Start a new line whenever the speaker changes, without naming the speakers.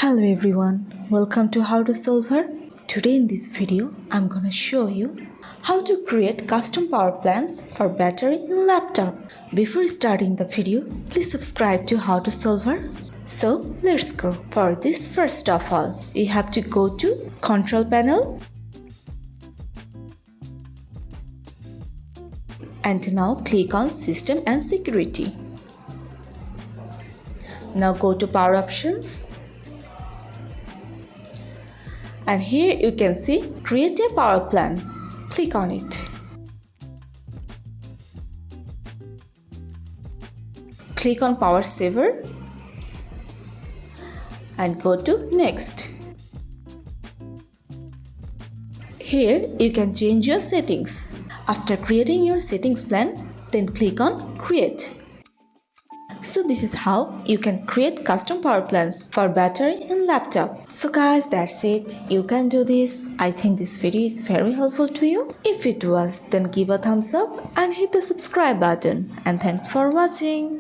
Hello everyone, welcome to How to Solver. Today in this video, I'm gonna show you how to create custom power plants for battery in laptop. Before starting the video, please subscribe to How to Solver. So let's go. For this, first of all, you have to go to Control Panel and now click on System and Security. Now go to Power Options. And here you can see Create a Power Plan. Click on it. Click on Power Saver and go to Next. Here you can change your settings. After creating your settings plan, then click on Create. So this is how you can create custom power plants for battery in laptop. So guys, that's it. You can do this. I think this video is very helpful to you. If it was, then give a thumbs up and hit the subscribe button. And thanks for watching.